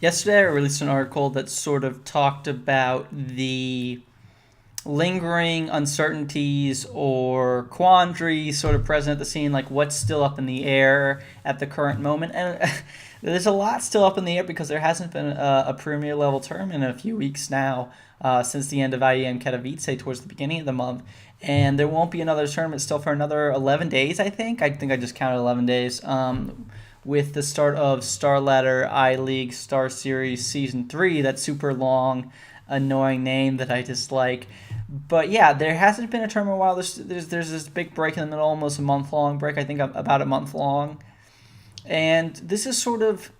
Yesterday, I released an article that sort of talked about the lingering uncertainties or quandaries sort of present at the scene, like what's still up in the air at the current moment. And there's a lot still up in the air because there hasn't been a premier level tournament in a few weeks now, since the end of IEM Katowice towards the beginning of the month. And there won't be another tournament still for another 11 days, I think. I think I just counted 11 days. With the start of Star Ladder I League Star Series Season 3, that super long, annoying name that I dislike. But yeah, there hasn't been a tournament in a while. There's this big break in the middle, almost a month long break. I think about a month long, and this is sort of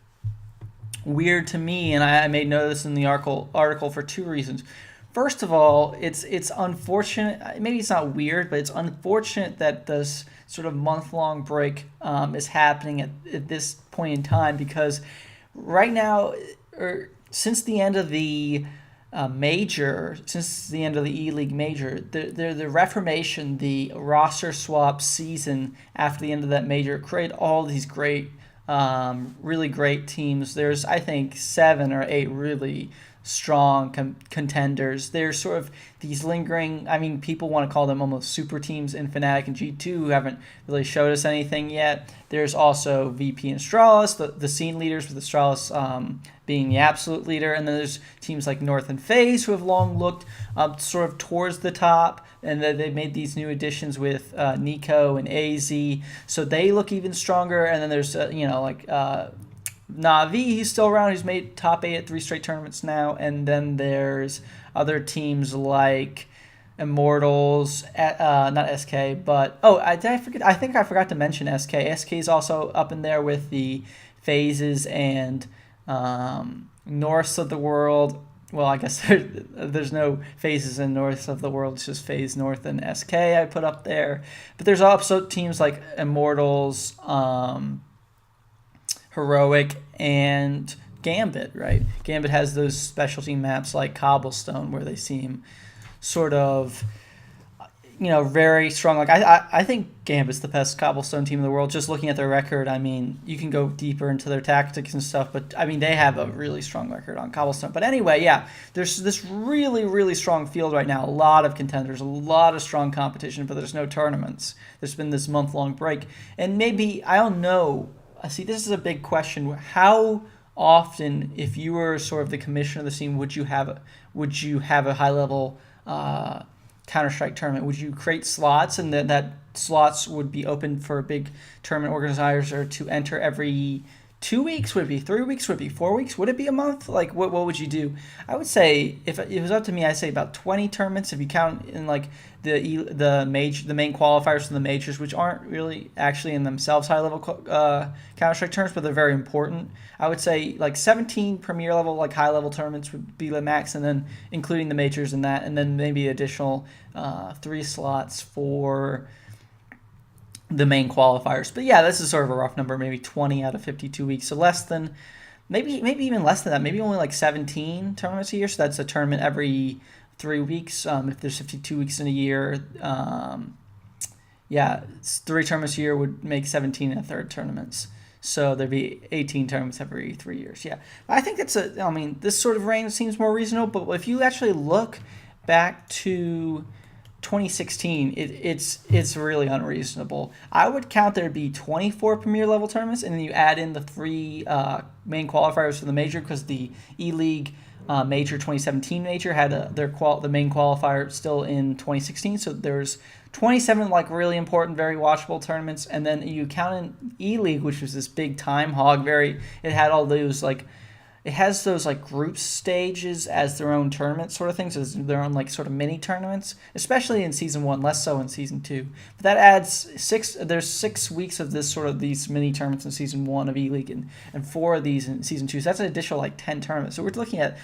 weird to me. And I made note of this in the article for two reasons. First of all, it's unfortunate. Maybe it's not weird, but it's unfortunate that this sort of month long break is happening at this point in time because right now, or since the end of the major, since the end of the E League major, the reformation, the roster swap season after the end of that major created all these great, really great teams. There's, I think, 7 or 8 really strong contenders. There's sort of these lingering, I mean, people want to call them almost super teams in Fnatic and G2 who haven't really showed us anything yet. There's also VP and Astralis, the scene leaders, with Astralis being the absolute leader. And then there's teams like North and FaZe who have long looked sort of towards the top. And then they've made these new additions with Nico and AZ. So they look even stronger. And then there's, Navi, he's still around. He's made top 8 at 3 straight tournaments now. And then there's other teams like Immortals, not SK, but I forget. I think I forgot to mention SK. SK is also up in there with the phases and Norths of the world. Well, I guess there's no phases in North of the world. It's just FaZe North and SK I put up there. But there's also teams like Immortals, Heroic, and Gambit, right? Gambit has those specialty maps like Cobblestone where they seem sort of, very strong. Like I think Gambit's the best Cobblestone team in the world. Just looking at their record, I mean, you can go deeper into their tactics and stuff, but I mean, they have a really strong record on Cobblestone. But anyway, yeah, there's this really, really strong field right now. A lot of contenders, a lot of strong competition, but there's no tournaments. There's been this month-long break. And maybe, I don't know, see, this is a big question. How often, if you were sort of the commissioner of the scene, would you have a high level Counter-Strike tournament? Would you create slots, and that slots would be open for big tournament organizers to enter every 2 weeks? Would it be 3 weeks? Would it be 4 weeks? Would it be a month? Like, what would you do? I would say, if it was up to me, I'd say about 20 tournaments if you count in like the main qualifiers for the majors, which aren't really actually in themselves high level Counter-Strike tournaments, but they're very important. I would say like 17 premier level, like high level tournaments would be the max, and then including the majors in that, and then maybe additional 3 slots for the main qualifiers. But yeah, this is sort of a rough number, maybe 20 out of 52 weeks. So less than, maybe even less than that, maybe only like 17 tournaments a year. So that's a tournament every 3 weeks. If there's 52 weeks in a year, 3 tournaments a year would make 17 and a third tournaments. So there'd be 18 tournaments every 3 years. Yeah, I think this sort of range seems more reasonable. But if you actually look back to 2016, it's really unreasonable. I would count there'd be 24 premier level tournaments, and then you add in the 3 main qualifiers for the major, because the E League major 2017 major had the main qualifier still in 2016. So there's 27 like really important, very watchable tournaments, and then you count in E League, which was this big time hog. It had all those like. It has those like group stages as their own tournament sort of things, as their own like sort of mini tournaments, especially in season 1, less so in season 2. But that adds 6. There's 6 weeks of these mini tournaments in season 1 of E League, and 4 of these in season 2. So that's an additional like 10 tournaments. So we're looking at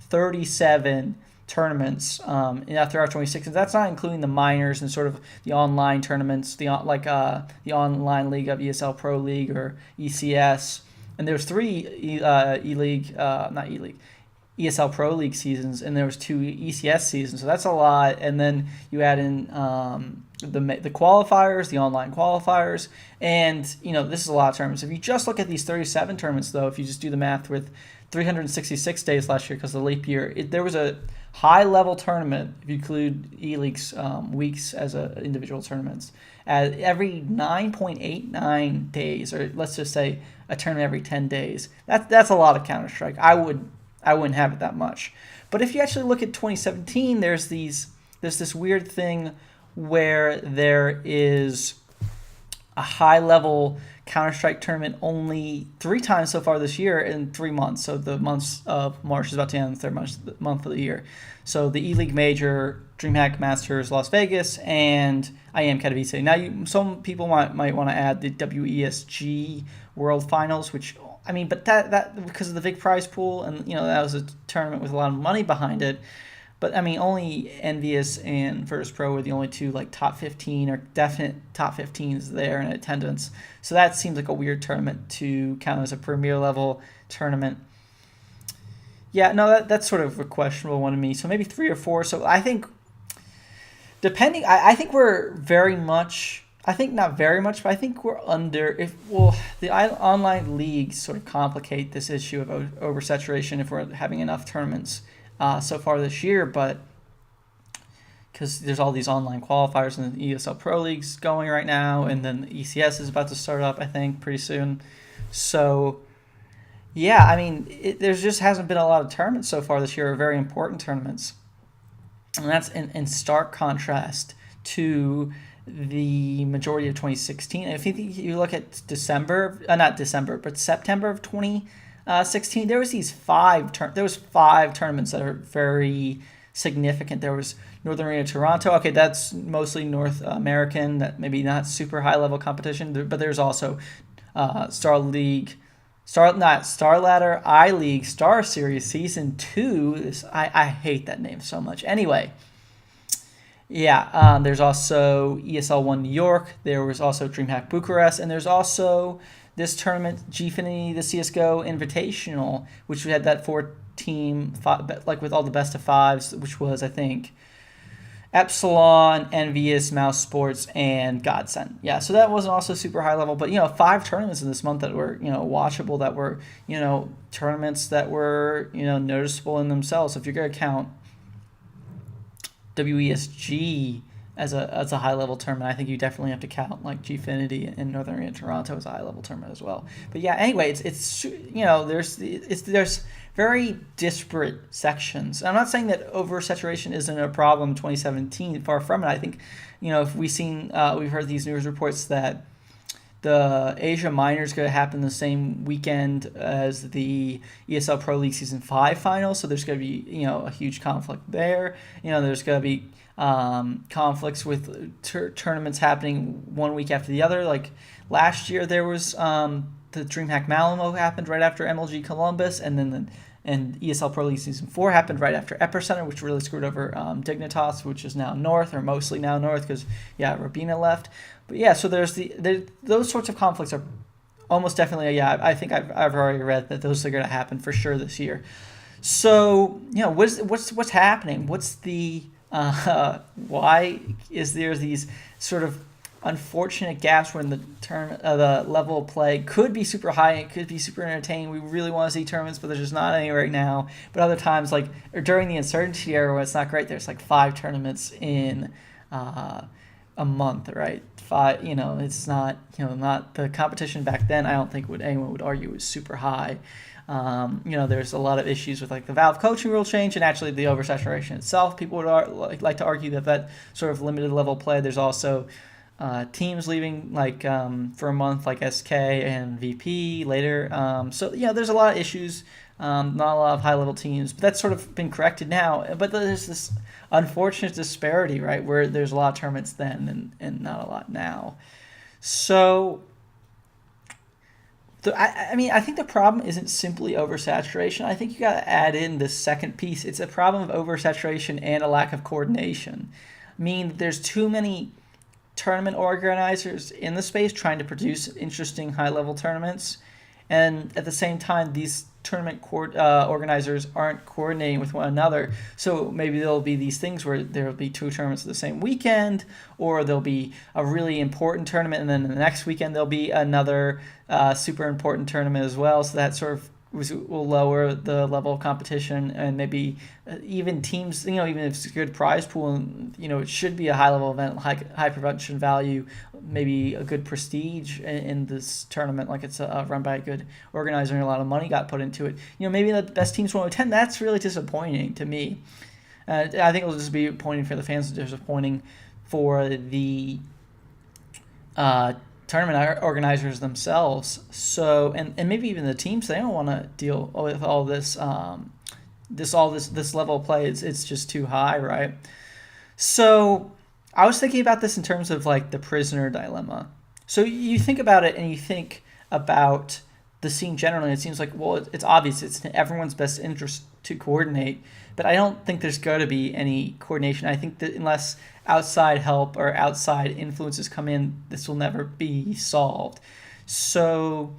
37 tournaments throughout 2016. That's not including the minors and sort of the online tournaments, the online league of ESL Pro League or ECS. And there's 3 ESL Pro League seasons, and there was 2 ECS seasons, so that's a lot. And then you add in the qualifiers, the online qualifiers, and this is a lot of tournaments. If you just look at these 37 tournaments, though, if you just do the math with 366 days last year because of the leap year. There was a high-level tournament, if you include E-League's weeks as individual tournaments, at every 9.89 days, or let's just say a tournament every 10 days. That's a lot of Counter-Strike. I wouldn't have it that much. But if you actually look at 2017, there's this weird thing where there is a high-level Counter-Strike tournament only 3 times so far this year in 3 months. So the months of March is about to end, the third month of the year. So the E-League Major, DreamHack Masters Las Vegas, and IEM Katowice. Now, some people might want to add the WESG World Finals, which, I mean, but that because of the big prize pool, and, that was a tournament with a lot of money behind it. But, I mean, only Envious and Virtus Pro were the only two, top 15 or definite top 15s there in attendance. So that seems like a weird tournament to count as a premier level tournament. Yeah, no, that's sort of a questionable one to me. So maybe 3 or 4. So I think, I think we're very much, I think not very much, but I think we're under, the online leagues sort of complicate this issue of oversaturation if we're having enough tournaments so far this year, but because there's all these online qualifiers and the ESL Pro Leagues going right now, and then the ECS is about to start up, I think, pretty soon. So, yeah, I mean, there just hasn't been a lot of tournaments so far this year, very important tournaments. And that's in stark contrast to the majority of 2016. And if you look at September of 2016, there was 5 tournaments that are very significant. There was Northern Arena Toronto. Okay, that's mostly North American. That maybe not super high level competition, but there's also Star Ladder I-League Star Series Season 2. I hate that name so much. Anyway, yeah, there's also ESL 1 New York. There was also DreamHack Bucharest, and there's also this tournament, Gfinity, the CSGO Invitational, which we had that 4-team, with all the best of 5s, which was, I think, Epsilon, Envious, Mouse Sports, and Godsend. Yeah, so that wasn't also super high level, but 5 tournaments in this month that were watchable, that were tournaments that were noticeable in themselves. If you're gonna count WESG as a high level tournament, I think you definitely have to count Gfinity and Northern Arena Toronto as a high level tournament as well. But yeah, anyway, there's very disparate sections. I'm not saying that oversaturation isn't a problem in 2017. Far from it. I think, if we've heard these news reports that the Asia Minor is going to happen the same weekend as the ESL Pro League Season 5 finals, so there's going to be a huge conflict there. There's going to be conflicts with tournaments happening one week after the other. Like last year, there was the DreamHack Malamo happened right after MLG Columbus, and then and ESL Pro League Season 4 happened right after Epicenter, which really screwed over Dignitas, which is now North, or mostly now North, because, Robina left. But, yeah, so there's those sorts of conflicts are almost definitely, I think I've already read that those are going to happen for sure this year. So, what's happening? What's the, why is there these sort of unfortunate gaps when the level of play could be super high, it could be super entertaining. We really want to see tournaments, but there's just not any right now. But other times, or during the uncertainty era where it's not great, there's 5 tournaments in a month, right? 5, it's not, not the competition back then. I don't think anyone would argue was super high. There's a lot of issues with the Valve coaching rule change and actually the oversaturation itself. People would like to argue that sort of limited level play. There's also teams leaving for a month, like SK and VP later. There's a lot of issues, not a lot of high level teams, but that's sort of been corrected now. But there's this unfortunate disparity, right, where there's a lot of tournaments then and not a lot now. So, I think the problem isn't simply oversaturation. I think you got to add in this second piece. It's a problem of oversaturation and a lack of coordination. There's too many tournament organizers in the space trying to produce interesting high-level tournaments, and at the same time, these tournament organizers aren't coordinating with one another. So maybe there'll be these things where there'll be 2 tournaments the same weekend, or there'll be a really important tournament, and then the next weekend there'll be another super important tournament as well. So that sort of will lower the level of competition, and maybe even teams, even if it's a good prize pool, and it should be a high level event, high production value, maybe a good prestige in this tournament, like it's run by a good organizer and a lot of money got put into it. Maybe the best teams won't attend. That's really disappointing to me. I think it'll just be disappointing for the fans, disappointing for the tournament organizers themselves. So, and maybe even the teams, they don't want to deal with all this, this level of play. It's just too high, right? So, I was thinking about this in terms of like the prisoner dilemma. So you think about it, and you think about the scene generally. It seems like, well, it's obvious. It's in everyone's best interest to coordinate, but I don't think there's going to be any coordination. I think that unless outside help or outside influences come in, this will never be solved. So,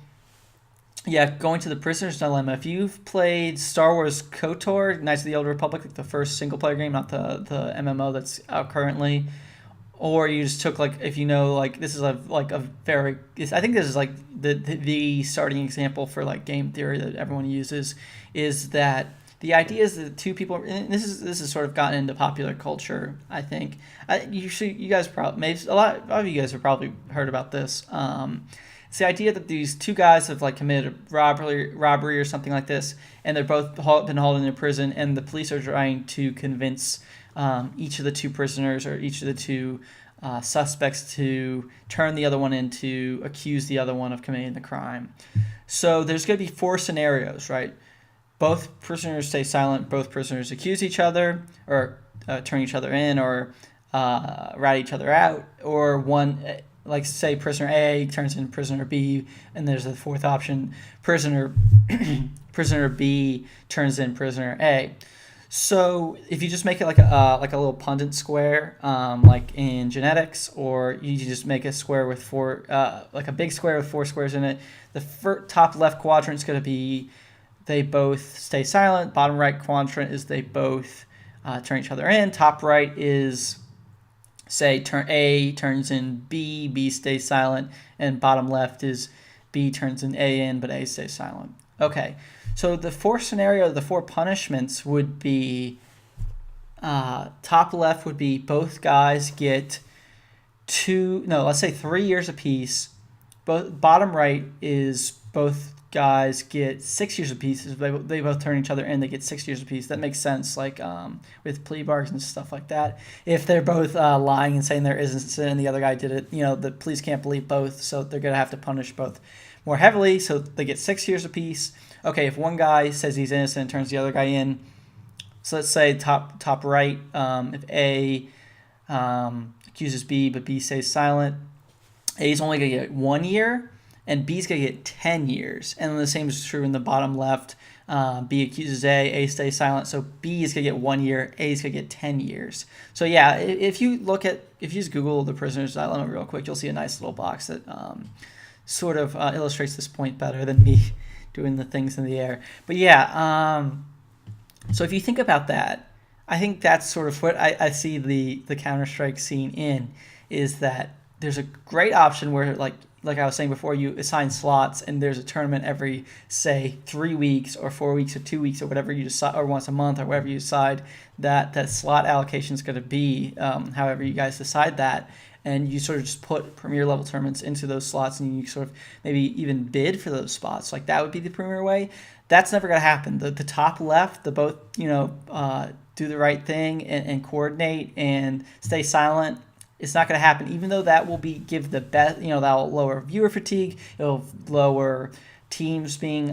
yeah, going to the prisoner's dilemma. If you've played Star Wars KOTOR, Knights of the Old Republic, like the first single player game, not the MMO that's out currently, or you just took like, if this is a very, I think this is like the starting example for like game theory that everyone uses, is that the idea is that two people, and this is sort of gotten into popular culture, I think. You guys probably, maybe a lot of you guys have probably heard about this. It's the idea that these two guys have like committed a robbery or something like this, and they're both been hauled into prison, and the police are trying to convince each of the two prisoners or each of the two suspects to turn the other one in, to accuse the other one of committing the crime. So there's going to be 4 scenarios, right? Both prisoners stay silent, both prisoners accuse each other, or turn each other in, or rat each other out, or one, like say prisoner A turns in prisoner B, and there's a 4th option, prisoner B turns in prisoner A. So if you just make it like a little pundit square, like in genetics, or you just make a square with 4, like a big square with 4 squares in it, the top left quadrant is going to be they both stay silent. Bottom right quadrant is they both turn each other in. Top right is, say, A turns in B, B stays silent. And bottom left is B turns in A in, but A stays silent. Okay, so the 4th scenario, the 4 punishments would be, top left would be both guys get 3 years apiece. Bottom right is both guys get 6 years apiece. They both turn each other in, they get 6 years apiece. That makes sense, like with plea bargains and stuff like that. If they're both lying and saying there isn't and the other guy did it, the police can't believe both, so they're going to have to punish both more heavily, so they get 6 years apiece. Okay, if one guy says he's innocent and turns the other guy in, so let's say top right, if A accuses B but B stays silent, A's only going to get 1 year, and B's going to get 10 years. And then the same is true in the bottom left. B accuses A stays silent, so B is going to get 1 year, A is going to get 10 years. So yeah, if you just Google the prisoner's dilemma real quick, you'll see a nice little box that sort of illustrates this point better than me doing the things in the air. But yeah, so if you think about that, I think that's sort of what I see the Counter-Strike scene in, is that there's a great option where, like I was saying before, you assign slots, and there's a tournament every, say, 3 weeks or 4 weeks or 2 weeks or whatever you decide, or once a month or whatever you decide that slot allocation is going to be, however you guys decide that. And you sort of just put premier level tournaments into those slots, and you sort of maybe even bid for those spots. Like that would be the premier way. That's never going to happen. The top left, the both, do the right thing and coordinate and stay silent. It's not going to happen, even though that will give the best, that will lower viewer fatigue. It'll lower teams being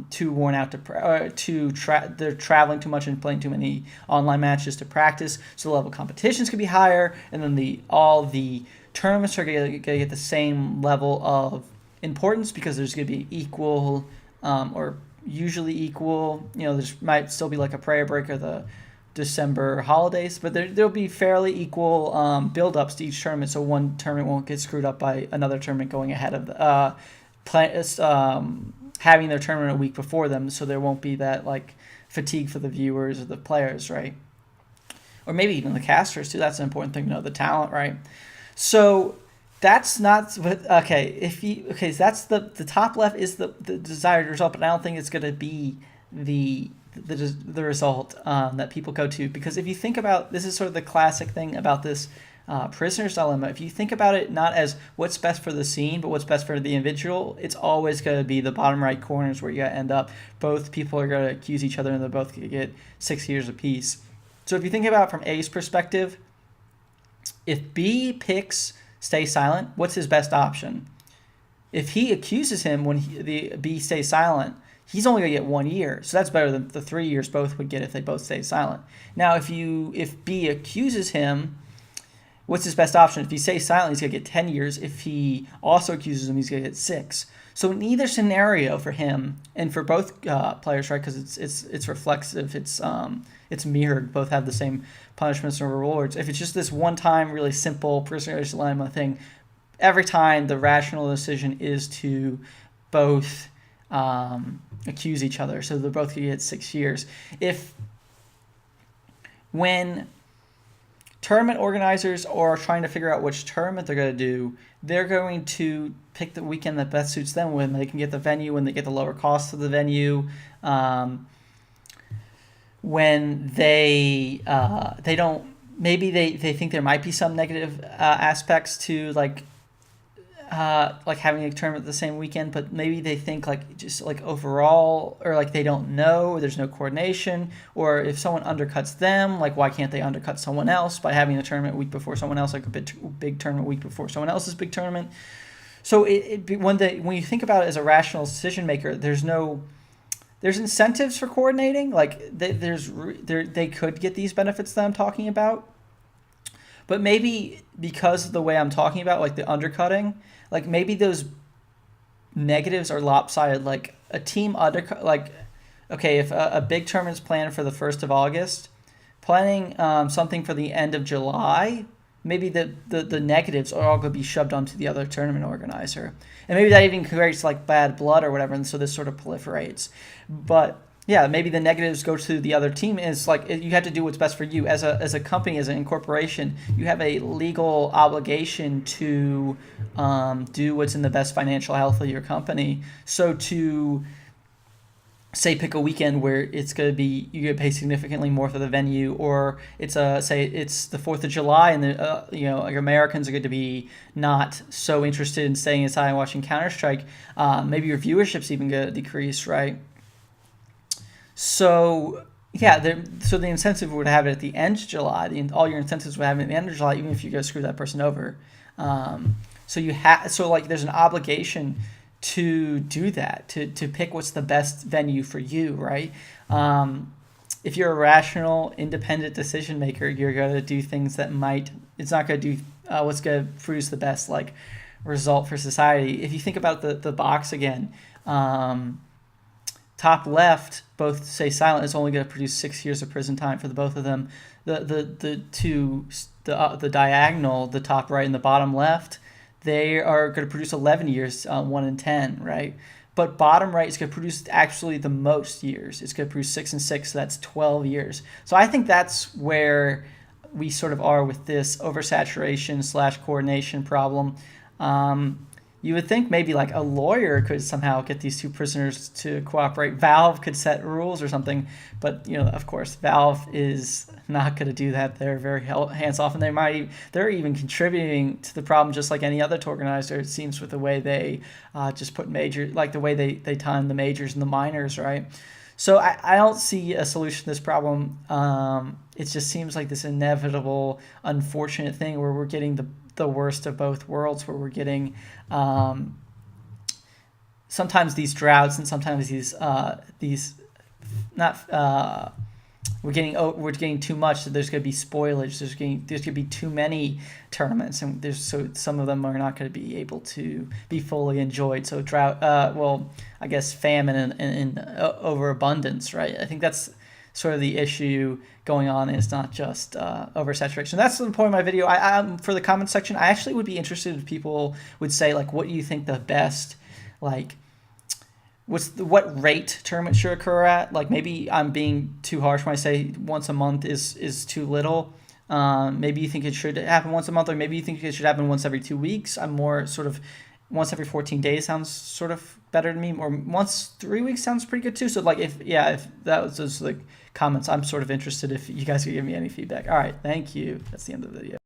too worn out they're traveling too much and playing too many online matches to practice. So the level of competitions could be higher, and then all the tournaments are going to get the same level of importance, because there's going to be equal or usually equal. There might still be like a prayer break or the December holidays, but there'll be fairly equal build-ups to each tournament, so one tournament won't get screwed up by another tournament going ahead of having their tournament a week before them, so there won't be that like fatigue for the viewers or the players, right? Or maybe even the casters too. That's an important thing to know, the talent, right? So That's not what. Okay, if you okay, so that's the top left is the desired result, but I don't think it's going to be the the result that people go to, because if you think about, this is sort of the classic thing about this prisoner's dilemma. If you think about it not as what's best for the scene, but what's best for the individual, it's always going to be the bottom right corners where you end up. Both people are going to accuse each other, and they're both going to get 6 years apiece. So if you think about it from A's perspective, if B picks stay silent, what's his best option? If he accuses him when the B stays silent, he's only going to get 1 year. So that's better than the 3 years both would get if they both stay silent. Now, if B accuses him, what's his best option? If he stays silent, he's going to get 10 years. If he also accuses him, he's going to get 6. So in either scenario for him and for both players, right? Because it's reflexive, it's mirrored. Both have the same punishments and rewards. If it's just this one time, really simple prisoner's dilemma thing, every time the rational decision is to both accuse each other, so they're both going to get 6 years. If when tournament organizers are trying to figure out which tournament they're going to do, they're going to pick the weekend that best suits them, when they can get the venue, when they get the lower cost of the venue, when they don't, maybe they think there might be some negative aspects to like having a tournament the same weekend, but maybe they think like just like overall, or like they don't know, or there's no coordination, or if someone undercuts them, like why can't they undercut someone else by having a tournament a week before someone else, like a big tournament week before someone else's big tournament. So when you think about it as a rational decision maker, there's incentives for coordinating. Like they could get these benefits that I'm talking about, but maybe because of the way I'm talking about, like the undercutting, like maybe those negatives are lopsided. Like a team undercut, like, okay, if a big tournament's planned for the 1st of August, planning something for the end of July, maybe the negatives are all going to be shoved onto the other tournament organizer. And maybe that even creates like bad blood or whatever, and so this sort of proliferates. But yeah, maybe the negatives go to the other team. Is like you have to do what's best for you as a company, as an incorporation. You have a legal obligation to do what's in the best financial health of your company. So to say pick a weekend where it's going to be, you get paid significantly more for the venue, or it's say it's the 4th of July, and the like Americans are going to be not so interested in staying inside and watching Counter-Strike. Maybe your viewership's even going to decrease, right? So yeah, so the incentive would have it at the end of July. All your incentives would have it at the end of July, even if you go screw that person over. So like there's an obligation to do that, to pick what's the best venue for you, right? If you're a rational, independent decision maker, you're going to do things that it's not going to do what's going to produce the best like result for society. If you think about the box again, top left, both say silent, is only going to produce 6 years of prison time for the both of them. The diagonal, the top right and the bottom left, they are going to produce 11 years, 1 and 10, right? But bottom right is going to produce actually the most years. It's going to produce 6 and 6, so that's 12 years. So I think that's where we sort of are with this oversaturation / coordination problem. You would think maybe like a lawyer could somehow get these two prisoners to cooperate. Valve could set rules or something, but of course, Valve is not going to do that. They're very hands off, and they're even contributing to the problem, just like any other organizer. It seems, with the way they just put the way they time the majors and the minors, right? So I don't see a solution to this problem. It just seems like this inevitable, unfortunate thing where we're getting the worst of both worlds, where we're getting sometimes these droughts, and sometimes these not we're getting too much. So there's going to be spoilage. There's going to be too many tournaments, and so some of them are not going to be able to be fully enjoyed. So drought, I guess famine and overabundance, right? I think that's sort of the issue going on. It's not just oversaturation. That's the point of my video. I for the comment section, I actually would be interested if people would say like, what do you think the best like what rate tournament should occur at? Like maybe I'm being too harsh when I say once a month is too little. Maybe you think it should happen once a month, or maybe you think it should happen once every 2 weeks. I'm more sort of once every 14 days sounds sort of better to me, or once 3 weeks sounds pretty good too. So like if that was just like comments, I'm sort of interested if you guys could give me any feedback. All right, thank you. That's the end of the video.